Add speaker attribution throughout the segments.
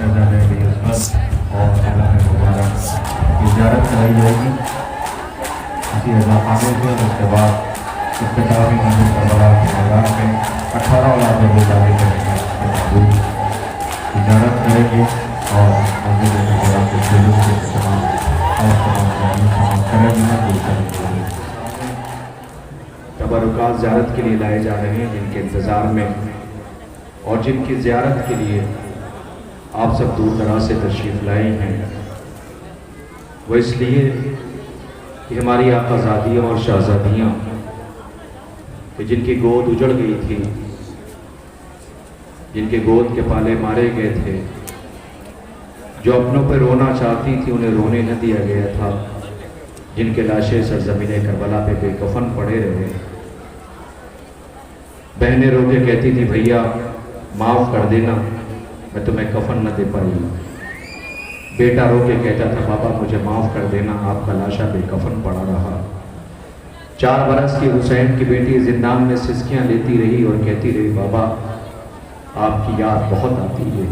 Speaker 1: शहजादे अली असगर और आलम मुबारक की ज़ियारत कराई जाएगी। इसी अज़ाखाने से और उसके बाद इफ्तितामी मंदिर करबला के मैदान में 18 औलाद गुजारी करेंगे की ज़ियारत करेंगे और मंदिर करबला के जुलूस के तमाम करेंगे।
Speaker 2: तबरुकात ज़ियारत के लिए लाए जा रहे हैं, जिनके इंतज़ार में और जिनकी ज़ियारत के लिए आप सब दूर दराज से तशरीफ़ लाए हैं, वो इसलिए कि हमारी आकाज़ादियाँ और शहज़ादियाँ कि जिनकी गोद उजड़ गई थी, जिनके गोद के पाले मारे गए थे, जो अपनों पर रोना चाहती थी उन्हें रोने न दिया गया था, जिनके लाशें सरज़मीन करबला पे बेकफन पड़े रहे। बहनें रो के कहती थी भैया माफ़ कर देना, मैं तुम्हें कफन न दे पाई। बेटा रो के कहता था बाबा मुझे माफ़ कर देना, आपका लाशा बेकफन पड़ा रहा। 4 बरस की हुसैन की बेटी जिंदान में सिसकियाँ लेती रही और कहती रही बाबा आपकी याद बहुत आती है।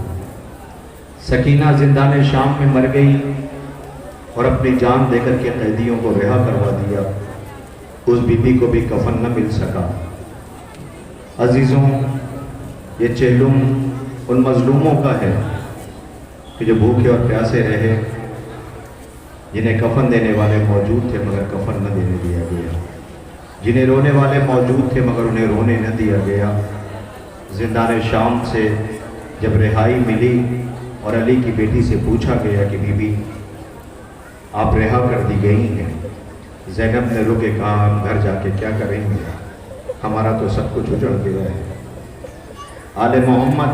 Speaker 2: सकीना जिंदान शाम में मर गई और अपनी जान देकर के कैदियों को रिहा करवा दिया। उस बीबी को भी कफन न मिल सका। अजीज़ों, ये चेलुम उन मजलूमों का है कि जो भूखे और प्यासे रहे, जिन्हें कफन देने वाले मौजूद थे मगर कफन न देने दिया गया, जिन्हें रोने वाले मौजूद थे मगर उन्हें रोने न दिया गया। जिंदान शाम से जब रिहाई मिली और अली की बेटी से पूछा गया कि बीबी आप रिहा कर दी गई हैं, ज़ैनब ने रो के कहा हम घर जाके क्या करेंगे, हमारा तो सब कुछ उजड़ गया है। आले मोहम्मद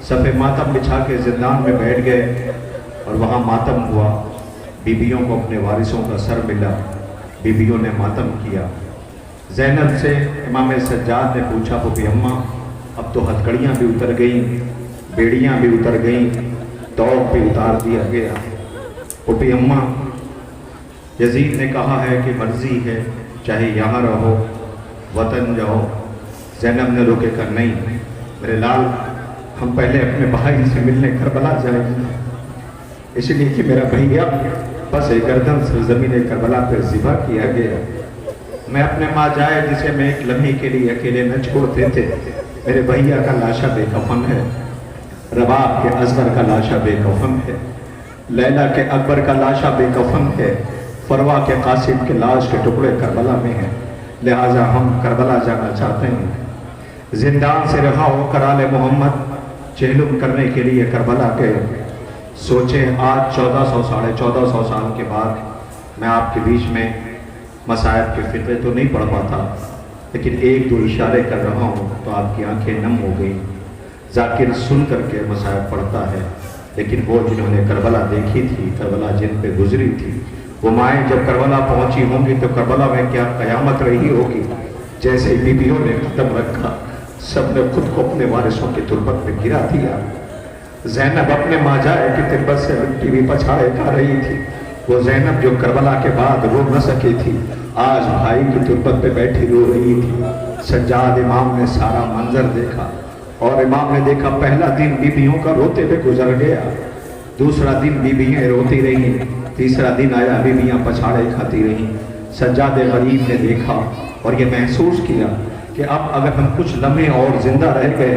Speaker 2: सफ़े मातम बिछा के जिंदान में बैठ गए और वहाँ मातम हुआ। बीबियों को अपने वारिसों का सर मिला, बीबियों ने मातम किया। ज़ैनब से इमाम सज्जाद ने पूछा पुपी अम्मा अब तो हथकड़ियाँ भी उतर गई, बेड़ियाँ भी उतर गई, तौक भी उतार दिया गया। पुपी अम्मा यजीद ने कहा है कि मर्जी है चाहे यहाँ रहो वतन जाओ। ज़ैनब ने रोके कर नहीं मेरे लाल, हम पहले अपने भाई से मिलने करबला जाएंगे, इसलिए कि मेरा भैया बस एक गर्दन से ज़मीन करबला पर ज़िबा किया गया। मैं अपने माँ जाए जिसे मैं एक लम्हे के लिए अकेले न छोड़ते थे, मेरे भैया का लाशा बेकफन है, रबाब के असगर का लाशा बेकफन है, लैला के अकबर का लाशा बेकफन है, फरवा के कासिम के लाश के टुकड़े करबला में हैं, लिहाजा हम करबला जाना चाहते हैं। जिंदान से रहा होकर आले मोहम्मद चेहलुम करने के लिए करबला गए। सोचें आज 1400 साढ़े 1400 साल के बाद मैं आपके बीच में मसायब के फिक्रे तो नहीं पढ़ पाता, लेकिन एक दो इशारे कर रहा हूँ तो आपकी आंखें नम हो गई। जाकिर सुन करके मसायब पढ़ता है, लेकिन वो जिन्होंने करबला देखी थी, करबला जिन पे गुजरी थी, वो माएँ जब करबला पहुँची होंगी तो करबला में क्या क़यामत रही होगी। जैसे बीबियों ने कदम रखा, सब ने खुद को अपने वारिसों की तुरबत में गिरा दिया। ज़ैनब अपने माजाए की तिब्बत से मिट्टी भी पछाड़े खा रही थी। वो ज़ैनब जो करबला के बाद रो न सकी थी, आज भाई की तुरबत पे बैठी रो रही थी। सज्जाद इमाम ने सारा मंजर देखा और इमाम ने देखा पहला दिन बीबियों का रोते हुए गुजर गया, दूसरा दिन बीबियाँ रोती रहीं, तीसरा दिन आया बीबियाँ पछाड़े खाती रहीं। सज्जाद गरीब ने देखा और ये महसूस किया कि अब अगर हम कुछ लम्हे और जिंदा रह गए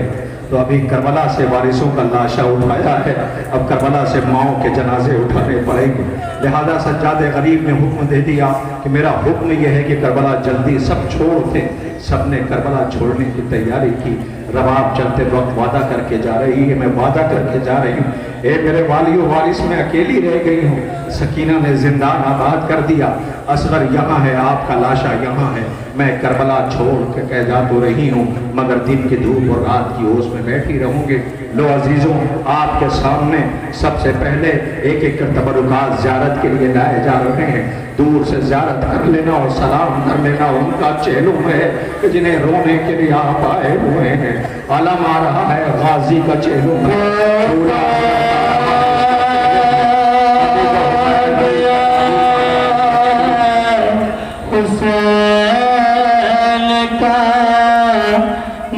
Speaker 2: तो अभी करबला से वारिसों का लाशा उठाया है, अब करबला से माओं के जनाजे उठाने पड़ेंगे। लिहाजा सज्जाद गरीब ने हुक्म दे दिया कि मेरा हुक्म यह है कि करबला जल्दी सब छोड़ दें। सब ने करबला छोड़ने की तैयारी की। रबाब चलते वक्त वादा करके जा रही है, मैं वादा करके जा रही हूँ, ए मेरे वालियों वारिस में अकेली रह गई हूँ। सकीना ने जिंदान आबाद कर दिया, असगर यहाँ है, आपका लाशा यहाँ है, मैं करबला छोड़ के कह जा तो रही हूँ मगर दिन की धूप और रात की ओस में बैठी रहूँगी। लो अजीज़ों, आपके सामने सबसे पहले एक एक तबरुकात ज़ियारत के लिए लाए जा रहे हैं। दूर से ज़ियारत कर लेना और सलाम कर लेना उनका चेहलुम है जिन्हें रोने के लिए आप आए हुए हैं। आलम आ रहा है, गाजी का चेहलुम है।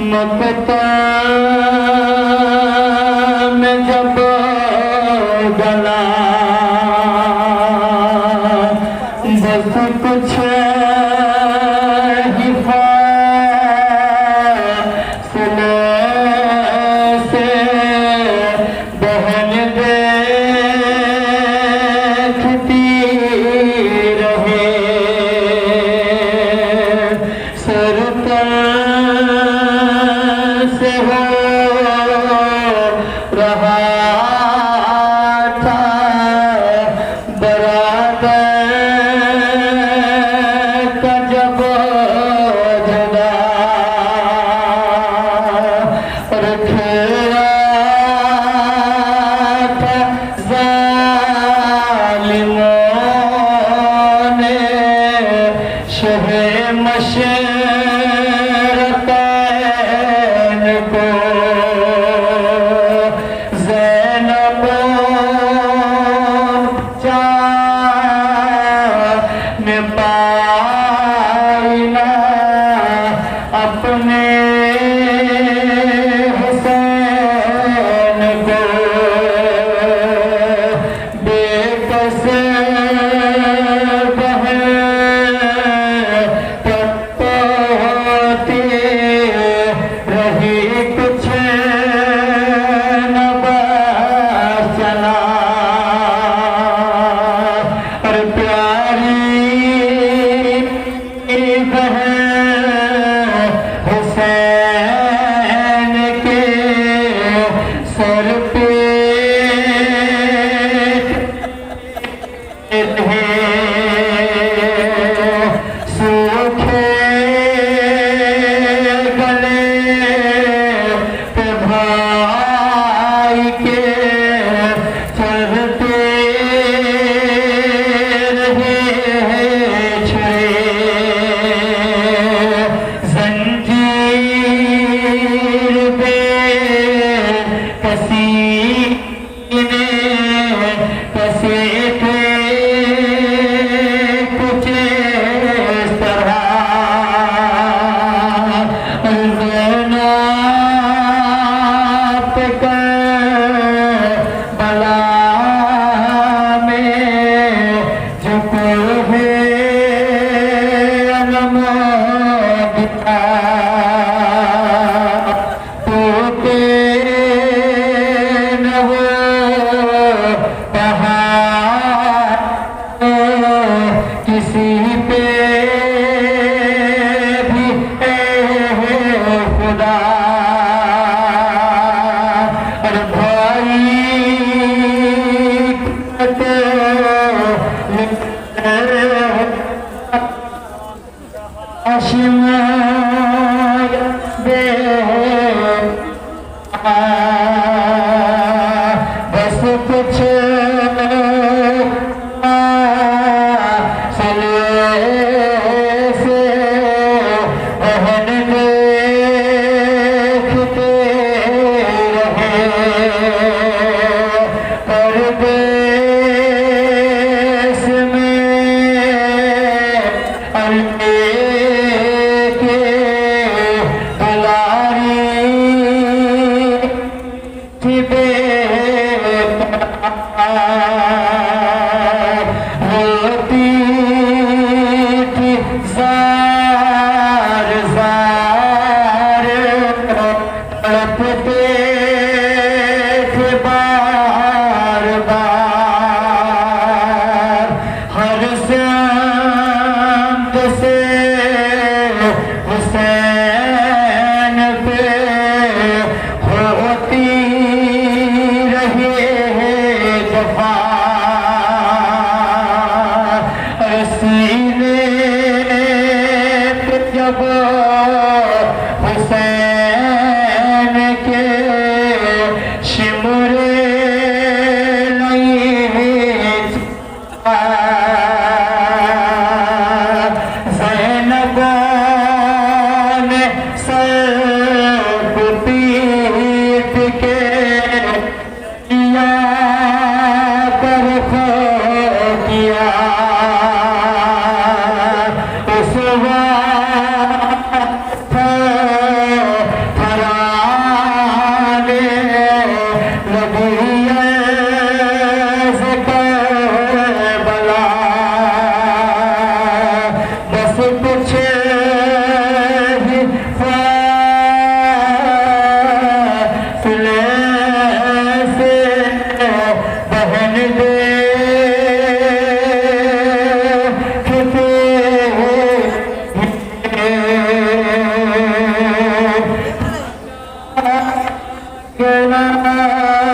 Speaker 3: मकता में जब رہا تھا برادر کا جب جدا اور گھیرا تھا ظالموں نے شہ مشرقین کو زینب جان پائی نہ اپنے حسین کو بے کس بہن پتوتی رہی کچھ نہ بچنا اور پیاری بہن حسین کے سر پہ سوکھے گلے پہ بھائی کے چلتے رہے چھڑے زنجیر بے کسی نے کسی تھے کچھ اس طرح زینب کربلا میں جو کوہ علم دکھا تو نہ وہ پہاڑ کسی پہ بھی اے خدا اور بھائی ہاشم بے بس کچھ سلے سے بہن دیکھتے رہے پردیس میں اللہ کے دلاری تھی بے روتی تھی زار زار تڑپتے تھے بار بار ہر سمت سے حسین پہ ہوتی رہی جفا سینے پہ جب حسین کے شمرے نہیں زینب نے سر پیٹ کے کیا کر کیا اس وقت تھرانے لگی عرض کربلا بس کچھ ہی فاصلے کے